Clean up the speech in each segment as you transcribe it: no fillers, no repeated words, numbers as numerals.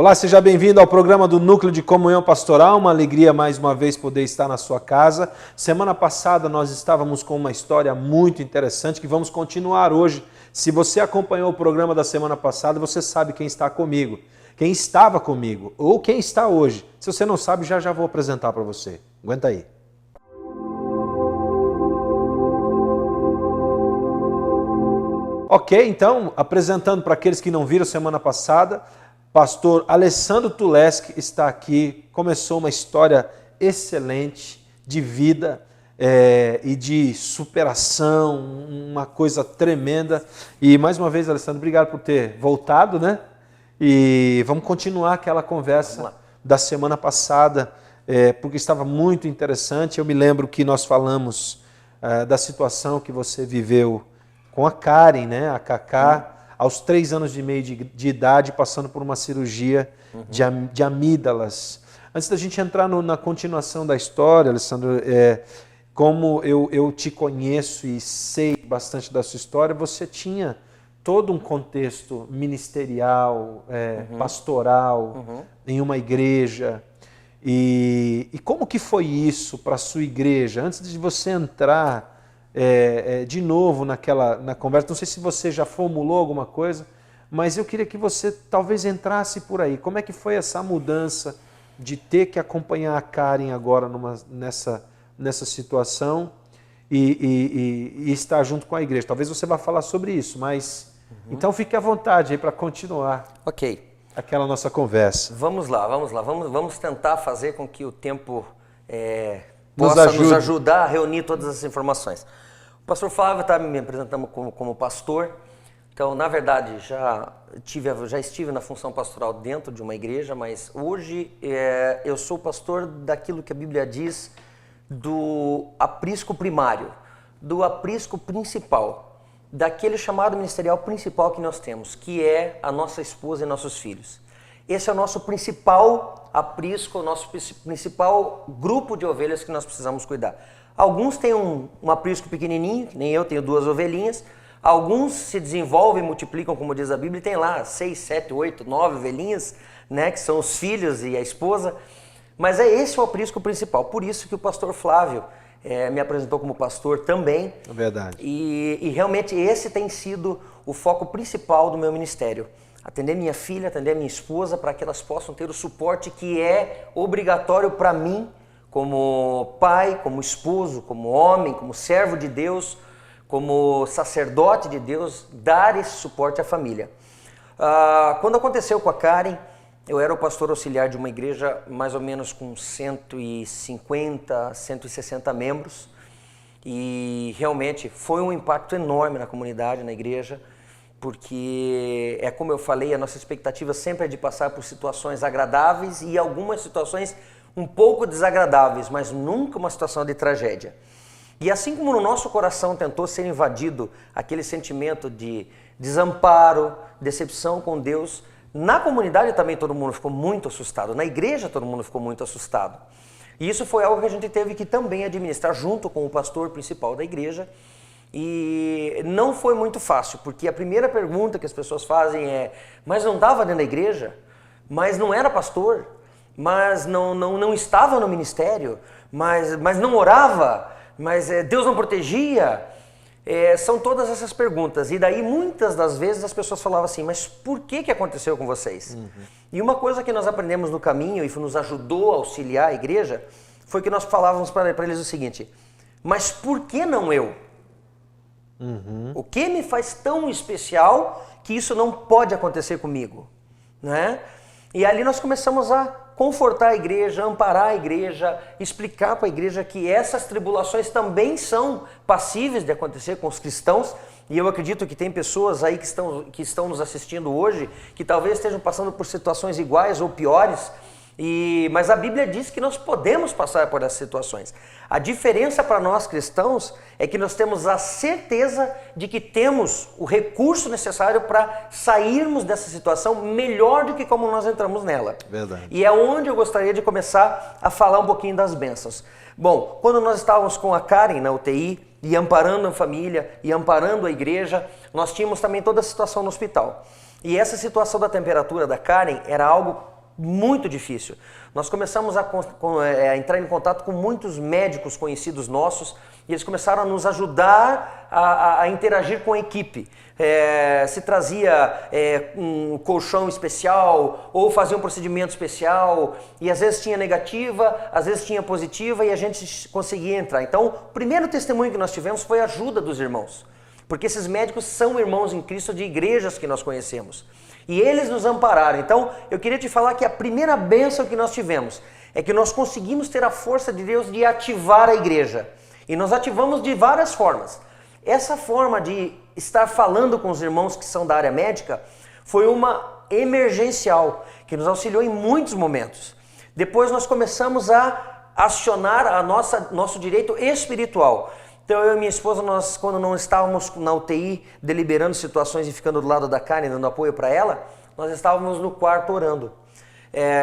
Olá, seja bem-vindo ao programa do Núcleo de Comunhão Pastoral. Uma alegria mais uma vez poder estar na sua casa. Semana passada nós estávamos com uma história muito interessante que vamos continuar hoje. Se você acompanhou o programa da semana passada, você sabe quem está comigo, quem estava comigo ou quem está hoje. Se você não sabe, já vou apresentar para você. Aguenta aí. Ok, então, apresentando para aqueles que não viram semana passada, pastor Alessandro Tuleski está aqui, começou uma história excelente de vida e de superação, uma coisa tremenda. E mais uma vez, Alessandro, obrigado por ter voltado, né? E vamos continuar aquela conversa da semana passada, porque estava muito interessante. Eu me lembro que nós falamos da situação que você viveu com a Karen, né? A Cacá, aos 3 anos e meio de idade, passando por uma cirurgia de amígdalas. Antes da gente entrar na continuação da história, Alessandro, como eu te conheço e sei bastante da sua história, você tinha todo um contexto ministerial, pastoral, em uma igreja. E como que foi isso para a sua igreja? Antes de você entrar de novo na conversa, não sei se você já formulou alguma coisa, mas eu queria que você talvez entrasse por aí. Como é que foi essa mudança de ter que acompanhar a Karen agora nessa situação e estar junto com a igreja? Talvez você vá falar sobre isso, mas então fique à vontade aí para continuar aquela nossa conversa. Vamos lá, vamos tentar fazer com que o tempo possa nos ajudar a reunir todas essas informações. O pastor Flávio está me apresentando como pastor. Então, na verdade, já estive na função pastoral dentro de uma igreja, mas hoje eu sou pastor daquilo que a Bíblia diz do aprisco primário, do aprisco principal, daquele chamado ministerial principal que nós temos, que é a nossa esposa e nossos filhos. Esse é o nosso principal aprisco, o nosso principal grupo de ovelhas que nós precisamos cuidar. Alguns têm um aprisco pequenininho, que nem eu, tenho 2 ovelhinhas. Alguns se desenvolvem, multiplicam, como diz a Bíblia, e tem lá 6, 7, 8, 9 ovelhinhas, né, que são os filhos e a esposa. Mas esse o aprisco principal. Por isso que o pastor Flávio me apresentou como pastor também. É verdade. E realmente esse tem sido o foco principal do meu ministério. Atender minha filha, atender minha esposa, para que elas possam ter o suporte que é obrigatório para mim, como pai, como esposo, como homem, como servo de Deus, como sacerdote de Deus, dar esse suporte à família. Quando aconteceu com a Karen, eu era o pastor auxiliar de uma igreja mais ou menos com 150, 160 membros, e realmente foi um impacto enorme na comunidade, na igreja, porque como eu falei, a nossa expectativa sempre é de passar por situações agradáveis e algumas situações um pouco desagradáveis, mas nunca uma situação de tragédia. E assim como no nosso coração tentou ser invadido aquele sentimento de desamparo, decepção com Deus, na comunidade também todo mundo ficou muito assustado, na igreja todo mundo ficou muito assustado. E isso foi algo que a gente teve que também administrar junto com o pastor principal da igreja. E não foi muito fácil, porque a primeira pergunta que as pessoas fazem mas não estava dentro da igreja? Mas não era pastor? Mas não estava no ministério? Mas não orava? Mas Deus não protegia? São todas essas perguntas. E daí muitas das vezes as pessoas falavam assim, mas por que aconteceu com vocês? E uma coisa que nós aprendemos no caminho e nos ajudou a auxiliar a igreja, foi que nós falávamos para eles o seguinte, mas por que não eu? O que me faz tão especial que isso não pode acontecer comigo? Né? E ali nós começamos a confortar a igreja, amparar a igreja, explicar para a igreja que essas tribulações também são passíveis de acontecer com os cristãos. E eu acredito que tem pessoas aí que estão nos assistindo hoje, que talvez estejam passando por situações iguais ou piores, mas a Bíblia diz que nós podemos passar por essas situações. A diferença para nós cristãos é que nós temos a certeza de que temos o recurso necessário para sairmos dessa situação melhor do que como nós entramos nela. Verdade. E é onde eu gostaria de começar a falar um pouquinho das bênçãos. Bom, quando nós estávamos com a Karen na UTI, e amparando a família, e amparando a igreja, nós tínhamos também toda a situação no hospital. E essa situação da temperatura da Karen era algo muito difícil. Nós começamos a entrar em contato com muitos médicos conhecidos nossos e eles começaram a nos ajudar a interagir com a equipe. Se trazia um colchão especial ou fazia um procedimento especial e às vezes tinha negativa, às vezes tinha positiva e a gente conseguia entrar. Então, o primeiro testemunho que nós tivemos foi a ajuda dos irmãos, porque esses médicos são irmãos em Cristo de igrejas que nós conhecemos. E eles nos ampararam. Então, eu queria te falar que a primeira bênção que nós tivemos é que nós conseguimos ter a força de Deus de ativar a igreja. E nós ativamos de várias formas. Essa forma de estar falando com os irmãos que são da área médica foi uma emergencial, que nos auxiliou em muitos momentos. Depois nós começamos a acionar nosso direito espiritual. Então eu e minha esposa, nós quando não estávamos na UTI deliberando situações e ficando do lado da Karen, dando apoio para ela, nós estávamos no quarto orando.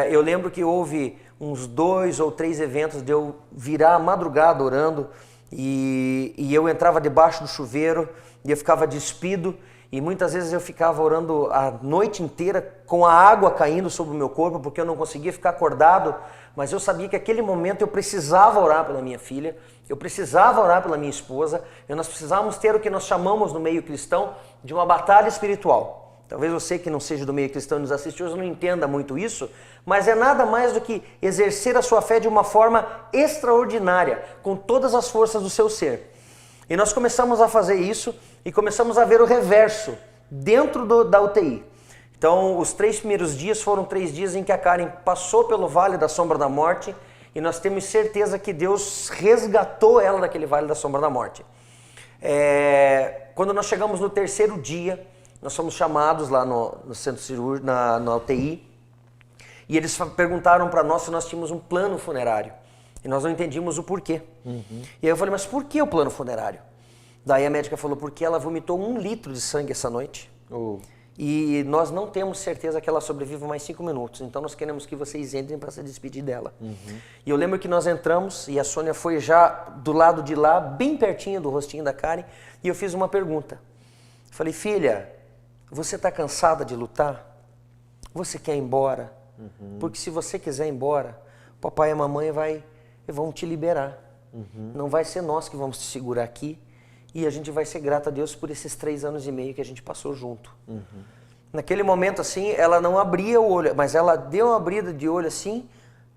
Eu lembro que houve uns 2 ou 3 eventos de eu virar a madrugada orando e eu entrava debaixo do chuveiro e eu ficava despido e muitas vezes eu ficava orando a noite inteira com a água caindo sobre o meu corpo porque eu não conseguia ficar acordado, mas eu sabia que aquele momento eu precisava orar pela minha filha, eu precisava orar pela minha esposa e nós precisávamos ter o que nós chamamos no meio cristão de uma batalha espiritual. Talvez você que não seja do meio cristão e nos assiste hoje não entenda muito isso, mas é nada mais do que exercer a sua fé de uma forma extraordinária, com todas as forças do seu ser. E nós começamos a fazer isso e começamos a ver o reverso dentro da UTI. Então, os 3 primeiros dias foram 3 dias em que a Karen passou pelo vale da sombra da morte e nós temos certeza que Deus resgatou ela daquele vale da sombra da morte. Quando nós chegamos no 3º dia, nós fomos chamados lá no centro cirúrgico, na UTI, e eles perguntaram para nós se nós tínhamos um plano funerário. E nós não entendíamos o porquê. E aí eu falei, mas por que o plano funerário? Daí a médica falou, porque ela vomitou 1 litro de sangue essa noite. E nós não temos certeza que ela sobreviva mais 5 minutos. Então nós queremos que vocês entrem para se despedir dela. E eu lembro que nós entramos e a Sônia foi já do lado de lá, bem pertinho do rostinho da Karen, e eu fiz uma pergunta. Falei, filha, você está cansada de lutar? Você quer ir embora? Porque se você quiser ir embora, o papai e a mamãe vão te liberar. Não vai ser nós que vamos te segurar aqui e a gente vai ser grata a Deus por esses 3 anos e meio que a gente passou junto. Naquele momento assim, ela não abria o olho, mas ela deu uma abrida de olho assim,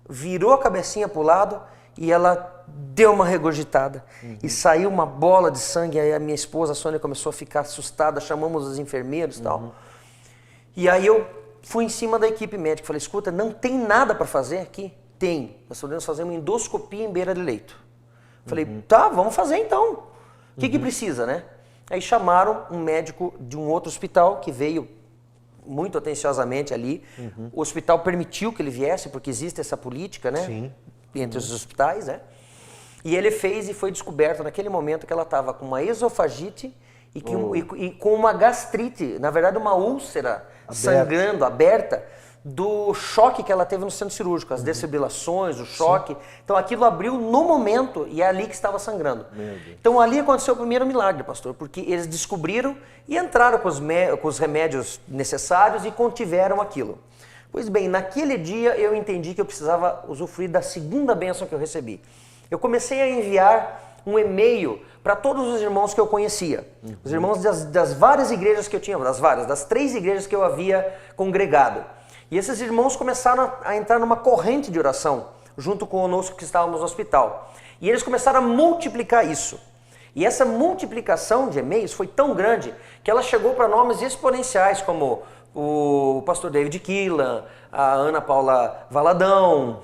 virou a cabecinha para o lado e ela deu uma regurgitada. E saiu uma bola de sangue, aí a minha esposa, a Sônia, começou a ficar assustada, chamamos os enfermeiros e tal. E aí eu fui em cima da equipe médica, falei, escuta, não tem nada para fazer aqui? Tem, nós podemos fazer uma endoscopia em beira de leito. Falei, tá, vamos fazer então. O que precisa, né? Aí chamaram um médico de um outro hospital que veio muito atenciosamente ali. O hospital permitiu que ele viesse, porque existe essa política, né? Sim. Entre os hospitais, né? E ele fez e foi descoberto naquele momento que ela estava com uma esofagite e com uma gastrite, na verdade uma úlcera sangrando, aberta, do choque que ela teve no centro cirúrgico, as desfibrilações, o choque. Então aquilo abriu no momento e é ali que estava sangrando. Então ali aconteceu o primeiro milagre, pastor, porque eles descobriram e entraram com os remédios necessários e contiveram aquilo. Pois bem, naquele dia eu entendi que eu precisava usufruir da segunda bênção que eu recebi. Eu comecei a enviar um e-mail para todos os irmãos que eu conhecia. Os irmãos das várias igrejas que eu tinha, das 3 igrejas que eu havia congregado. E esses irmãos começaram a entrar numa corrente de oração, junto conosco que estávamos no hospital. E eles começaram a multiplicar isso. E essa multiplicação de e-mails foi tão grande que ela chegou para nomes exponenciais, como o pastor David Keelan, a Ana Paula Valadão,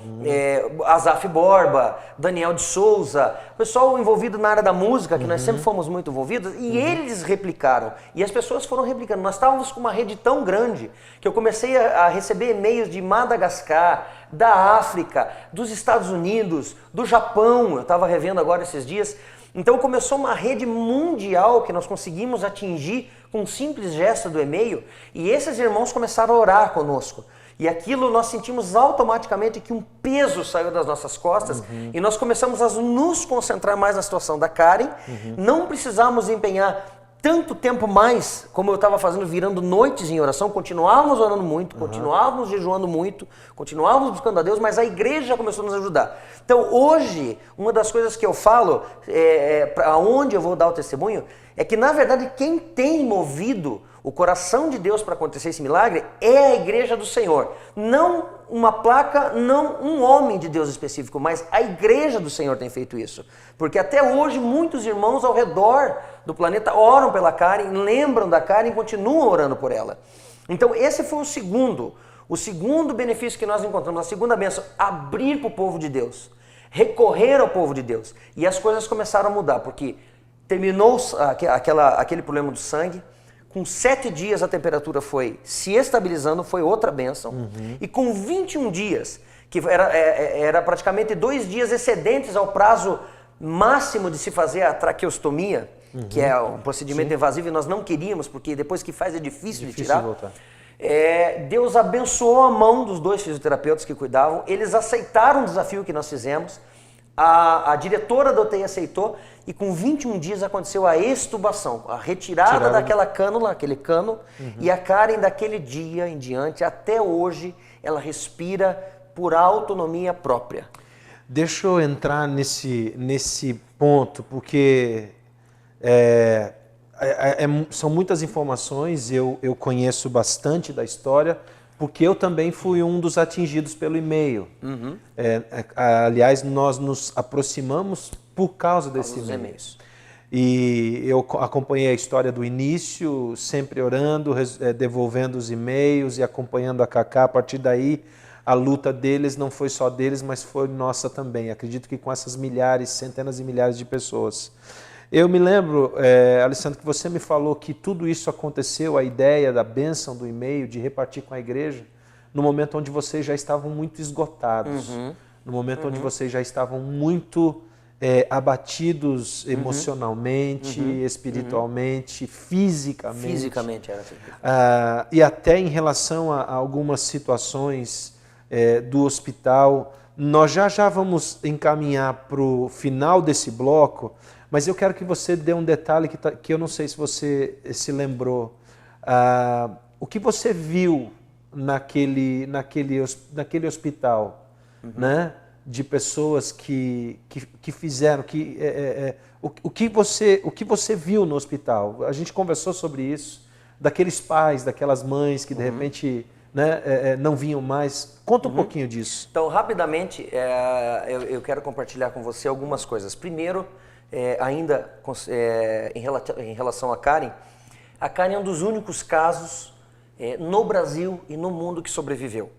Azaf Borba, Daniel de Souza, o pessoal envolvido na área da música, que nós sempre fomos muito envolvidos, e eles replicaram, e as pessoas foram replicando. Nós estávamos com uma rede tão grande que eu comecei a receber e-mails de Madagascar, da África, dos Estados Unidos, do Japão, eu estava revendo agora esses dias. Então começou uma rede mundial que nós conseguimos atingir com um simples gesto do e-mail, e esses irmãos começaram a orar conosco. E aquilo nós sentimos automaticamente que um peso saiu das nossas costas e nós começamos a nos concentrar mais na situação da Karen. Não precisamos empenhar tanto tempo mais, como eu estava fazendo, virando noites em oração, continuávamos orando muito, continuávamos jejuando muito, continuávamos buscando a Deus, mas a igreja começou a nos ajudar. Então hoje, uma das coisas que eu falo, para onde eu vou dar o testemunho, é que na verdade quem tem movido o coração de Deus para acontecer esse milagre é a igreja do Senhor. Não uma placa, não um homem de Deus específico, mas a igreja do Senhor tem feito isso. Porque até hoje muitos irmãos ao redor do planeta oram pela Karen, lembram da Karen e continuam orando por ela. Então esse foi o segundo benefício que nós encontramos, a segunda bênção, abrir para o povo de Deus, recorrer ao povo de Deus. E as coisas começaram a mudar, porque terminou aquele problema do sangue. Com 7 dias a temperatura foi se estabilizando, foi outra bênção. E com 21 dias, que era praticamente 2 dias excedentes ao prazo máximo de se fazer a traqueostomia, que é um procedimento invasivo e nós não queríamos, porque depois que faz é difícil de tirar. Voltar. Deus abençoou a mão dos 2 fisioterapeutas que cuidavam, eles aceitaram o desafio que nós fizemos, a diretora da UTI aceitou, e com 21 dias aconteceu a extubação, a retirada daquela cânula, aquele cano, e a Karen daquele dia em diante, até hoje, ela respira por autonomia própria. Deixa eu entrar nesse ponto, porque são muitas informações, eu conheço bastante da história, porque eu também fui um dos atingidos pelo e-mail. Aliás, nós nos aproximamos por causa desse e-mail. E eu acompanhei a história do início, sempre orando, devolvendo os e-mails e acompanhando a Cacá. A partir daí, a luta deles não foi só deles, mas foi nossa também. Acredito que com essas milhares, centenas e milhares de pessoas. Eu me lembro, Alessandro, que você me falou que tudo isso aconteceu, a ideia da bênção do e-mail, de repartir com a igreja, no momento onde vocês já estavam muito esgotados, no momento onde vocês já estavam muito abatidos emocionalmente, espiritualmente, fisicamente. Fisicamente era assim. E até em relação a algumas situações do hospital. Nós já vamos encaminhar para o final desse bloco, mas eu quero que você dê um detalhe que eu não sei se você se lembrou. O que você viu naquele hospital, né? De pessoas que fizeram, o que você viu no hospital? A gente conversou sobre isso, daqueles pais, daquelas mães que de repente não vinham mais. Conta um pouquinho disso. Então, rapidamente, eu quero compartilhar com você algumas coisas. Primeiro, ainda em relação a Karen é um dos únicos casos no Brasil e no mundo que sobreviveu.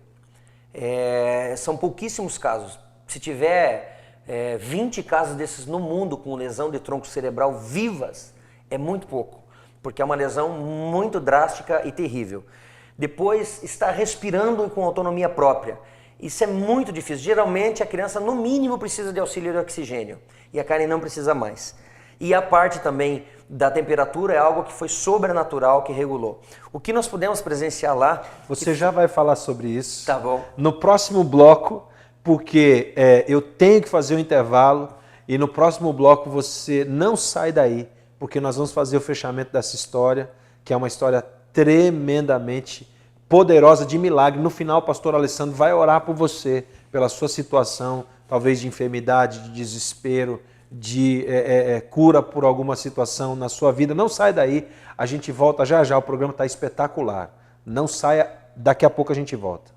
São pouquíssimos casos. Se tiver 20 casos desses no mundo com lesão de tronco cerebral vivas, é muito pouco, porque é uma lesão muito drástica e terrível. Depois, está respirando com autonomia própria. Isso é muito difícil. Geralmente, a criança, no mínimo, precisa de auxílio de oxigênio. E a Karen não precisa mais. E a parte também da temperatura é algo que foi sobrenatural, que regulou. O que nós pudemos presenciar lá... Você já vai falar sobre isso. Tá bom. No próximo bloco, porque eu tenho que fazer um intervalo. E no próximo bloco você não sai daí, porque nós vamos fazer o fechamento dessa história, que é uma história tremendamente poderosa de milagre. No final, o pastor Alessandro vai orar por você, pela sua situação, talvez de enfermidade, de desespero, de cura por alguma situação na sua vida. Não sai daí, a gente volta já já, o programa está espetacular. Não saia, daqui a pouco a gente volta.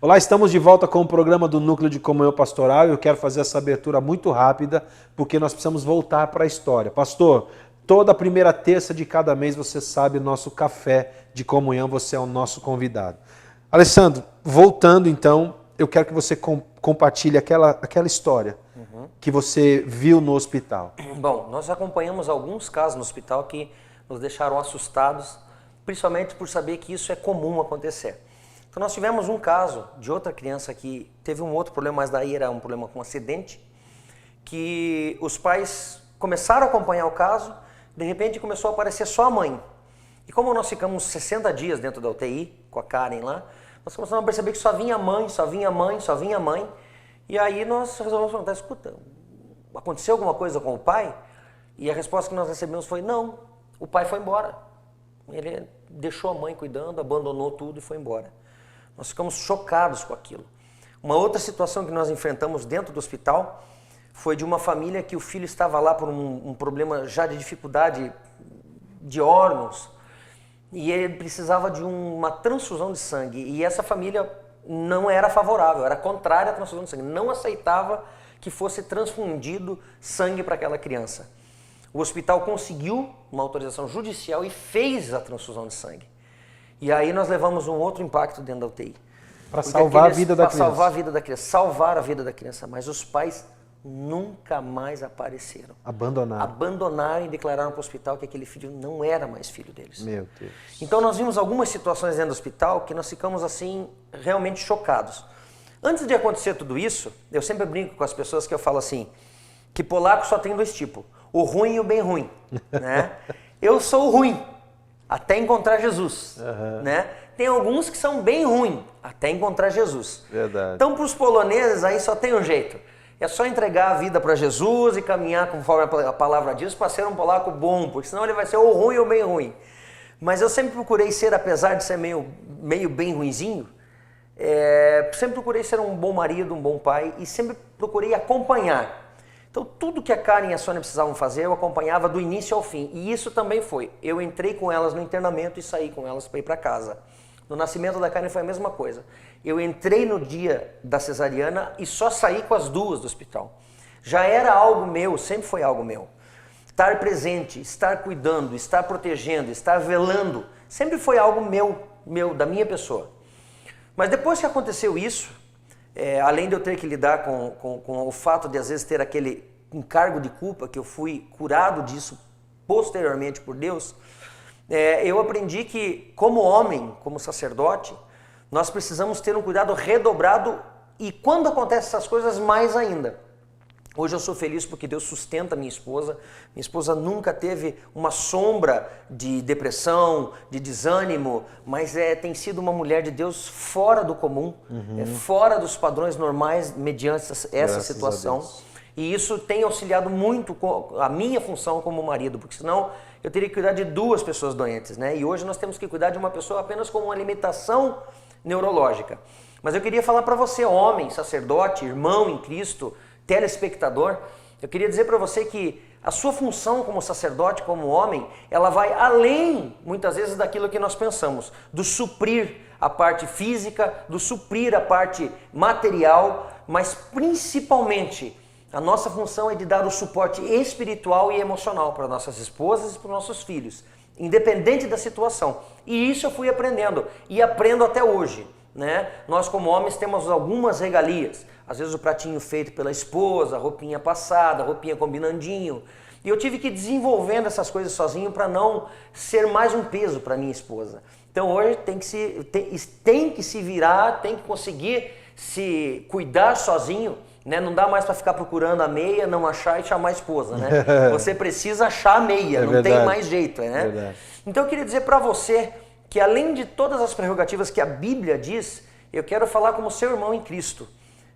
Olá, estamos de volta com o programa do Núcleo de Comunhão Pastoral. Eu quero fazer essa abertura muito rápida, porque nós precisamos voltar para a história. Pastor, toda primeira terça de cada mês, você sabe, nosso café de comunhão, você é o nosso convidado. Alessandro, voltando então, eu quero que você compartilhe aquela história que você viu no hospital. Bom, nós acompanhamos alguns casos no hospital que nos deixaram assustados, principalmente por saber que isso é comum acontecer. Então nós tivemos um caso de outra criança que teve um outro problema, mas daí era um problema com acidente, que os pais começaram a acompanhar o caso, de repente começou a aparecer só a mãe. E como nós ficamos 60 dias dentro da UTI, com a Karen lá, nós começamos a perceber que só vinha mãe, só vinha mãe, só vinha mãe. E aí nós resolvemos perguntar, escuta, aconteceu alguma coisa com o pai? E a resposta que nós recebemos foi, não, o pai foi embora. Ele deixou a mãe cuidando, abandonou tudo e foi embora. Nós ficamos chocados com aquilo. Uma outra situação que nós enfrentamos dentro do hospital foi de uma família que o filho estava lá por um problema já de dificuldade de órgãos e ele precisava de uma transfusão de sangue. E essa família não era favorável, era contrária à transfusão de sangue, não aceitava que fosse transfundido sangue para aquela criança. O hospital conseguiu uma autorização judicial e fez a transfusão de sangue. E aí nós levamos um outro impacto dentro da UTI. Para salvar a vida da criança. Para salvar a vida da criança, salvar a vida da criança. Mas os pais nunca mais apareceram. Abandonaram e declararam para o hospital que aquele filho não era mais filho deles. Meu Deus. Então nós vimos algumas situações dentro do hospital que nós ficamos assim, realmente chocados. Antes de acontecer tudo isso, eu sempre brinco com as pessoas que eu falo assim, que polaco só tem dois tipos, o ruim e o bem ruim, né? Eu sou o ruim, até encontrar Jesus, né? Tem alguns que são bem ruins, até encontrar Jesus. Verdade. Então, para os poloneses, aí só tem um jeito. É só entregar a vida para Jesus e caminhar conforme a palavra diz para ser um polaco bom, porque senão ele vai ser ou ruim ou bem ruim. Mas eu sempre procurei ser, apesar de ser meio bem ruinzinho, sempre procurei ser um bom marido, um bom pai e sempre procurei acompanhar. Então, tudo que a Karen e a Sônia precisavam fazer, eu acompanhava do início ao fim. E isso também foi. Eu entrei com elas no internamento e saí com elas para ir para casa. No nascimento da Karen foi a mesma coisa. Eu entrei no dia da cesariana e só saí com as duas do hospital. Já era algo meu, sempre foi algo meu. Estar presente, estar cuidando, estar protegendo, estar velando, sempre foi algo meu, da minha pessoa. Mas depois que aconteceu isso, além de eu ter que lidar com o fato de às vezes ter aquele encargo de culpa, que eu fui curado disso posteriormente por Deus, eu aprendi que como homem, como sacerdote, nós precisamos ter um cuidado redobrado e quando acontecem essas coisas, mais ainda. Hoje eu sou feliz porque Deus sustenta minha esposa. Minha esposa nunca teve uma sombra de depressão, de desânimo, mas tem sido uma mulher de Deus fora do comum, fora dos padrões normais mediante essa situação. E isso tem auxiliado muito a minha função como marido, porque senão eu teria que cuidar de duas pessoas doentes, né? E hoje nós temos que cuidar de uma pessoa apenas com uma limitação neurológica. Mas eu queria falar para você, homem, sacerdote, irmão em Cristo, telespectador, eu queria dizer para você que a sua função como sacerdote, como homem, ela vai além, muitas vezes, daquilo que nós pensamos, do suprir a parte física, do suprir a parte material, mas principalmente a nossa função é de dar o suporte espiritual e emocional para nossas esposas e para nossos filhos, independente da situação. E isso eu fui aprendendo e aprendo até hoje, né? Nós como homens temos algumas regalias, às vezes o pratinho feito pela esposa, a roupinha passada, a roupinha combinandinho. E eu tive que ir desenvolvendo essas coisas sozinho para não ser mais um peso para minha esposa. Então hoje tem que se virar, tem que conseguir se cuidar sozinho, né? Não dá mais para ficar procurando a meia, não achar e chamar a esposa, né? Você precisa achar a meia, não tem mais jeito, né? Então eu queria dizer para você que além de todas as prerrogativas que a Bíblia diz, eu quero falar como seu irmão em Cristo.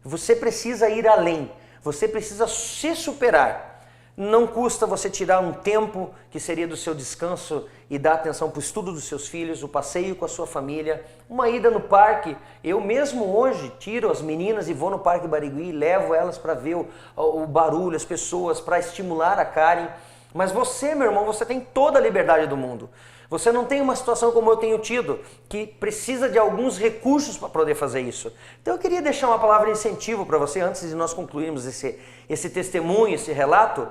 Você precisa ir além, você precisa se superar. Não custa você tirar um tempo que seria do seu descanso e dar atenção para o estudo dos seus filhos, o passeio com a sua família, uma ida no parque. Eu mesmo hoje tiro as meninas e vou no Parque Barigui, levo elas para ver o barulho, as pessoas, para estimular a Karen. Mas você, meu irmão, você tem toda a liberdade do mundo. Você não tem uma situação como eu tenho tido, que precisa de alguns recursos para poder fazer isso. Então eu queria deixar uma palavra de incentivo para você, antes de nós concluirmos esse testemunho, esse relato.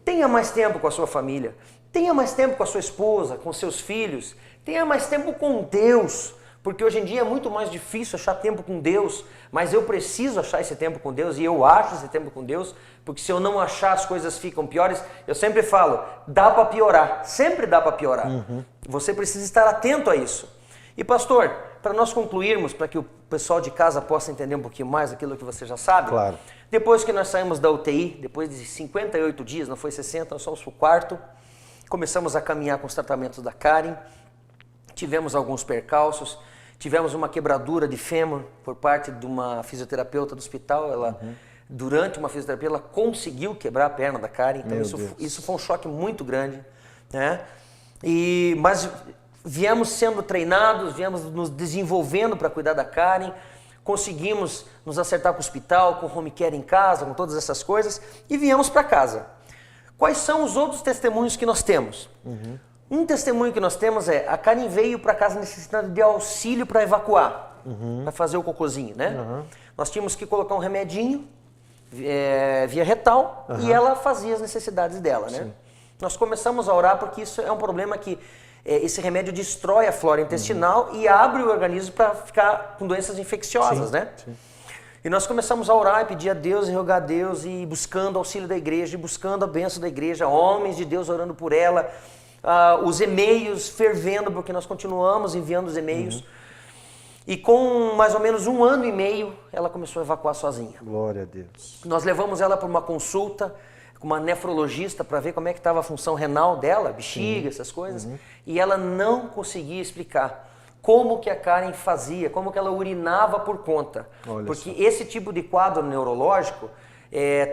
Tenha mais tempo com a sua família, tenha mais tempo com a sua esposa, com seus filhos, tenha mais tempo com Deus, porque hoje em dia é muito mais difícil achar tempo com Deus, mas eu preciso achar esse tempo com Deus e eu acho esse tempo com Deus, porque se eu não achar as coisas ficam piores. Eu sempre falo, dá para piorar, sempre dá para piorar. Você precisa estar atento a isso. E pastor, para nós concluirmos, para que o pessoal de casa possa entender um pouquinho mais aquilo que você já sabe, claro. Depois que nós saímos da UTI, depois de 58 dias, não foi 60, nós fomos para o quarto, começamos a caminhar com os tratamentos da Karen. tivemos alguns percalços, tivemos uma quebradura de fêmur por parte de uma fisioterapeuta do hospital. Ela, durante uma fisioterapia, ela conseguiu quebrar a perna da Karen, então isso foi um choque muito grande, né? Mas viemos sendo treinados, viemos nos desenvolvendo para cuidar da Karen, conseguimos nos acertar com o hospital, com home care em casa, com todas essas coisas, e viemos para casa. Quais são os outros testemunhos que nós temos? Um testemunho que nós temos é, a Karen veio para casa necessitando de auxílio para evacuar, para fazer o cocôzinho, né? Nós tínhamos que colocar um remedinho via retal e ela fazia as necessidades dela, né? Nós começamos a orar porque isso é um problema que esse remédio destrói a flora intestinal e abre o organismo para ficar com doenças infecciosas, né? E nós começamos a orar e pedir a Deus e rogar a Deus e buscando auxílio da igreja, e buscando a bênção da igreja, homens de Deus orando por ela, os e-mails fervendo, porque nós continuamos enviando os e-mails. E com mais ou menos 1 ano e meio, ela começou a evacuar sozinha. Glória a Deus. Nós levamos ela para uma consulta com uma nefrologista para ver como é que estava a função renal dela, bexiga, essas coisas. E ela não conseguia explicar como que a Karen fazia, como que ela urinava por conta. Porque esse tipo de quadro neurológico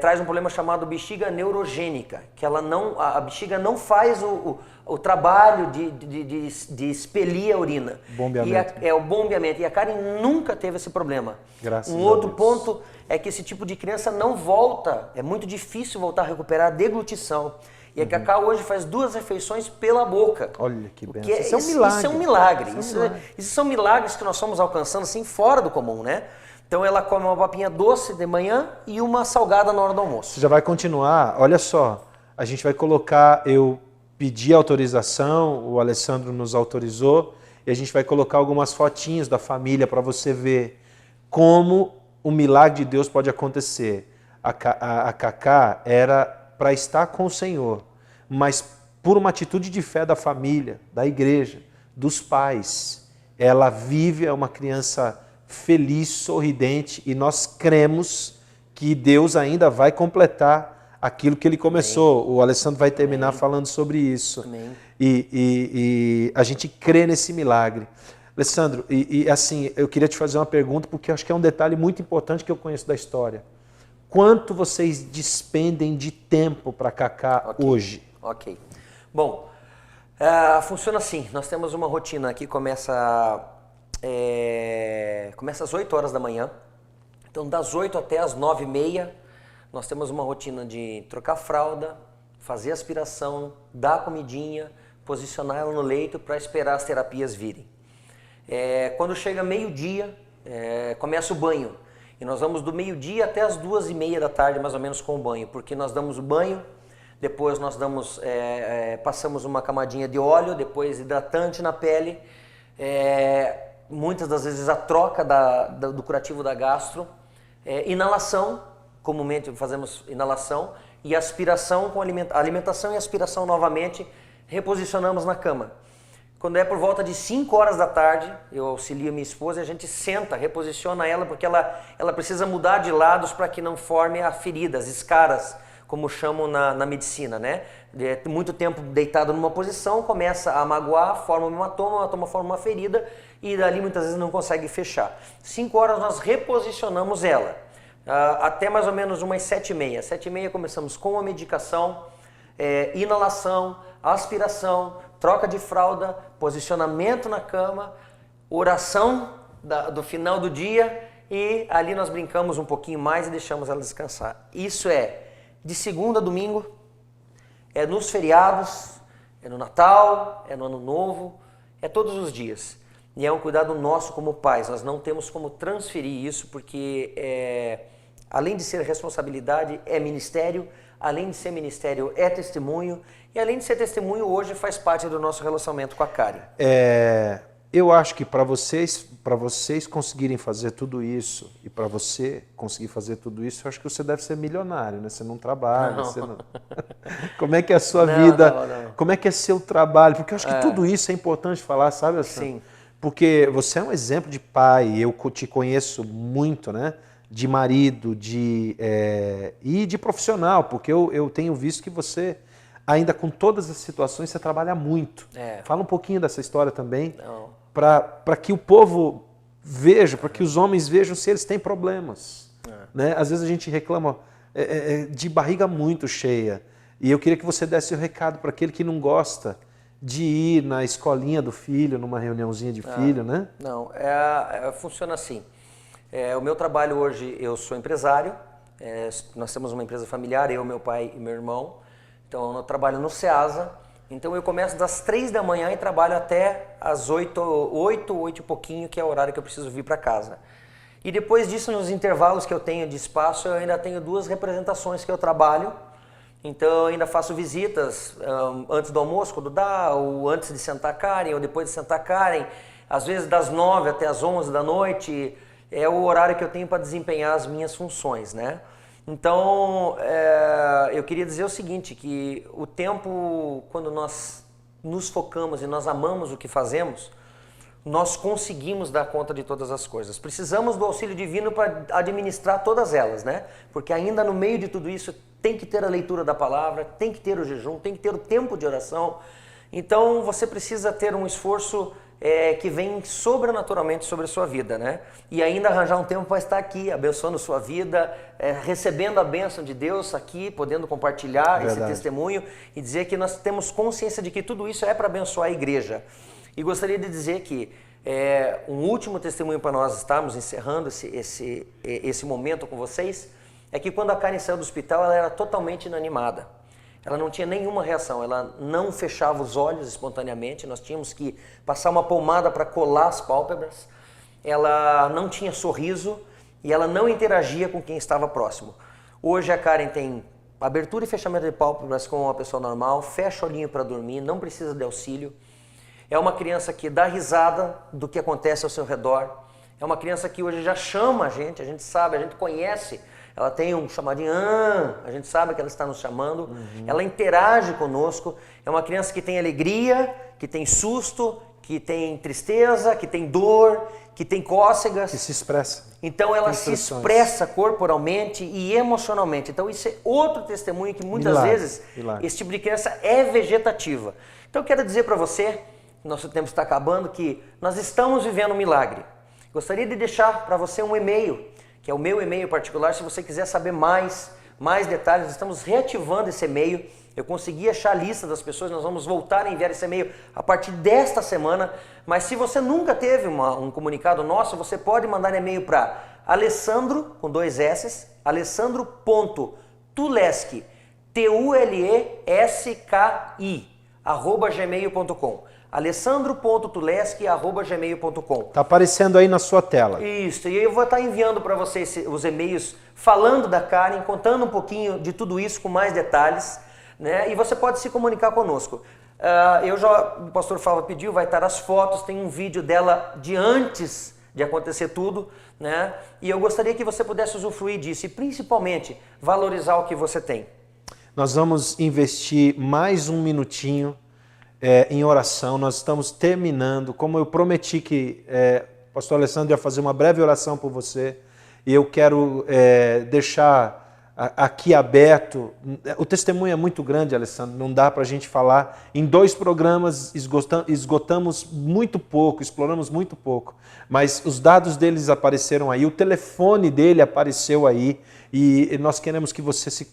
traz um problema chamado bexiga neurogênica, que a bexiga não faz o trabalho de expelir a urina. Bombeamento. O bombeamento. E a Karen nunca teve esse problema. Graças a Deus. Um outro ponto é que esse tipo de criança não volta, é muito difícil voltar a recuperar a deglutição. E a Cacá hoje faz 2 refeições pela boca. Olha que bênção. Isso é um milagre. Isso é um milagre. Isso são milagres que nós estamos alcançando assim fora do comum, né? Então ela come uma papinha doce de manhã e uma salgada na hora do almoço. Você já vai continuar, olha só, a gente vai colocar, eu pedi autorização, o Alessandro nos autorizou, e a gente vai colocar algumas fotinhas da família para você ver como o milagre de Deus pode acontecer. A Cacá era para estar com o Senhor, mas por uma atitude de fé da família, da igreja, dos pais, ela vive, é uma criança feliz, sorridente, e nós cremos que Deus ainda vai completar aquilo que Ele começou. Amém. O Alessandro vai terminar falando sobre isso. Amém. E a gente crê nesse milagre. Alessandro, assim, eu queria te fazer uma pergunta, porque eu acho que é um detalhe muito importante que eu conheço da história. Quanto vocês despendem de tempo para Cacá hoje? Ok. Bom, funciona assim, nós temos uma rotina que começa às 8 horas da manhã, então das 8 até as 9h30, nós temos uma rotina de trocar fralda, fazer aspiração, dar comidinha, posicionar ela no leito para esperar as terapias virem. Quando chega meio-dia, começa o banho, e nós vamos do meio-dia até as 2h30 da tarde, mais ou menos, com o banho, porque nós damos o banho, depois nós passamos uma camadinha de óleo, depois hidratante na pele, muitas das vezes a troca do curativo da gastro, inalação, comumente fazemos inalação, e aspiração com alimentação e aspiração novamente, reposicionamos na cama. Quando é por volta de 5 horas da tarde, eu auxilio minha esposa e a gente senta, reposiciona ela, porque ela precisa mudar de lados para que não forme a ferida, as escaras, como chamam na medicina, né? Muito tempo deitado numa posição, começa a magoar, forma um hematoma, o hematoma forma uma ferida e dali muitas vezes não consegue fechar. 5 horas nós reposicionamos ela, até mais ou menos umas 7h30. 7h30 começamos com a medicação, inalação, aspiração, troca de fralda, posicionamento na cama, oração do final do dia e ali nós brincamos um pouquinho mais e deixamos ela descansar. Isso de segunda a domingo, nos feriados, no Natal, no Ano Novo, todos os dias. E é um cuidado nosso como pais, nós não temos como transferir isso porque além de ser responsabilidade, é ministério, além de ser ministério, é testemunho, e além de ser testemunho, hoje faz parte do nosso relacionamento com a Karen. Eu acho que para vocês conseguirem fazer tudo isso, e para você conseguir fazer tudo isso, eu acho que você deve ser milionário, né? Você não trabalha, não. Você não... Como é que é a sua vida? Não. Como é que é seu trabalho? Porque eu acho que tudo isso é importante falar, sabe? Sim. Porque você é um exemplo de pai, eu te conheço muito, né? De marido, e de profissional, porque eu tenho visto que você ainda com todas as situações, você trabalha muito. Fala um pouquinho dessa história também, para que o povo veja, para que os homens vejam se eles têm problemas. Né? Às vezes a gente reclama de barriga muito cheia. E eu queria que você desse o recado para aquele que não gosta de ir na escolinha do filho, numa reuniãozinha de filho, né? Não, funciona assim. O meu trabalho hoje, eu sou empresário, nós temos uma empresa familiar, eu, meu pai e meu irmão. Então eu trabalho no Ceasa, então eu começo das 3 da manhã e trabalho até as 8 e pouquinho, que é o horário que eu preciso vir para casa. E depois disso, nos intervalos que eu tenho de espaço, eu ainda tenho 2 representações que eu trabalho. Então eu ainda faço visitas antes do almoço, quando dá, ou antes de sentar a Karen, ou depois de sentar a Karen. Às vezes das 9 até as 11 da noite é o horário que eu tenho para desempenhar as minhas funções, né? Então, eu queria dizer o seguinte, que o tempo, quando nós nos focamos e nós amamos o que fazemos, nós conseguimos dar conta de todas as coisas. Precisamos do auxílio divino para administrar todas elas, né? Porque ainda no meio de tudo isso tem que ter a leitura da palavra, tem que ter o jejum, tem que ter o tempo de oração. Então, você precisa ter um esforço que vem sobrenaturalmente sobre a sua vida, né? E ainda arranjar um tempo para estar aqui, abençoando sua vida, recebendo a bênção de Deus aqui, podendo compartilhar esse testemunho e dizer que nós temos consciência de que tudo isso é para abençoar a igreja. E gostaria de dizer que um último testemunho para nós estarmos encerrando esse momento com vocês, é que quando a Karen saiu do hospital, ela era totalmente inanimada. Ela não tinha nenhuma reação, ela não fechava os olhos espontaneamente, nós tínhamos que passar uma pomada para colar as pálpebras, ela não tinha sorriso e ela não interagia com quem estava próximo. Hoje a Karen tem abertura e fechamento de pálpebras como uma pessoa normal, fecha o olhinho para dormir, não precisa de auxílio. É uma criança que dá risada do que acontece ao seu redor, é uma criança que hoje já chama a gente sabe, a gente conhece. Ela tem um chamadinho, a gente sabe que ela está nos chamando, ela interage conosco, é uma criança que tem alegria, que tem susto, que tem tristeza, que tem dor, que tem cócegas. Que se expressa. Então ela se expressa corporalmente e emocionalmente. Então isso é outro testemunho que muitas vezes esse tipo de criança é vegetativa. Então eu quero dizer para você, nosso tempo está acabando, que nós estamos vivendo um milagre. Gostaria de deixar para você um e-mail, que é o meu e-mail particular, se você quiser saber mais detalhes, estamos reativando esse e-mail, eu consegui achar a lista das pessoas, nós vamos voltar a enviar esse e-mail a partir desta semana, mas se você nunca teve um comunicado nosso, você pode mandar e-mail para Alessandro, com 2 S, alessandro.tuleski, Tuleski, @gmail.com. alessandro.tuleski@gmail.com. Está aparecendo aí na sua tela. Isso, e eu vou estar enviando para vocês os e-mails falando da Karen, contando um pouquinho de tudo isso com mais detalhes, né? E você pode se comunicar conosco. O pastor Fábio pediu, vai estar as fotos, tem um vídeo dela de antes de acontecer tudo, né? E eu gostaria que você pudesse usufruir disso e principalmente valorizar o que você tem. Nós vamos investir mais um minutinho em oração. Nós estamos terminando, como eu prometi que o pastor Alessandro ia fazer uma breve oração por você, e eu quero deixar aqui aberto. O testemunho é muito grande, Alessandro, não dá para a gente falar. Em 2 programas esgotamos muito pouco, exploramos muito pouco, mas os dados deles apareceram aí, o telefone dele apareceu aí, e nós queremos que você se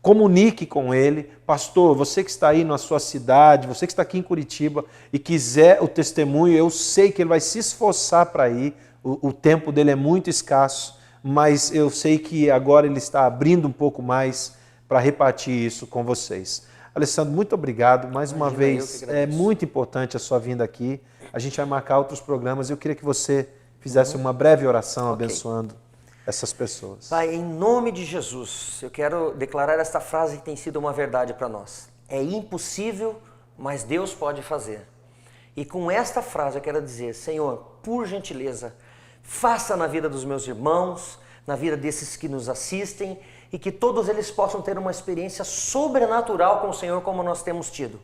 comunique com ele. Pastor, você que está aí na sua cidade, você que está aqui em Curitiba e quiser o testemunho, eu sei que ele vai se esforçar para ir, o tempo dele é muito escasso, mas eu sei que agora ele está abrindo um pouco mais para repartir isso com vocês. Alessandro, muito obrigado mais uma vez, é muito importante a sua vinda aqui, a gente vai marcar outros programas, eu queria que você fizesse uma breve oração abençoando essas pessoas. Pai, em nome de Jesus, eu quero declarar esta frase que tem sido uma verdade para nós. É impossível, mas Deus pode fazer. E com esta frase eu quero dizer, Senhor, por gentileza, faça na vida dos meus irmãos, na vida desses que nos assistem, e que todos eles possam ter uma experiência sobrenatural com o Senhor como nós temos tido.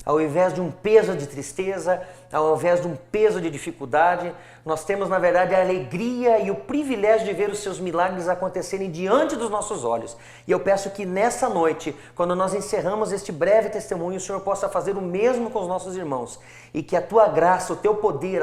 Ao invés de um peso de tristeza, ao invés de um peso de dificuldade, nós temos, na verdade, a alegria e o privilégio de ver os seus milagres acontecerem diante dos nossos olhos. E eu peço que nessa noite, quando nós encerramos este breve testemunho, o Senhor possa fazer o mesmo com os nossos irmãos. E que a tua graça, o teu poder,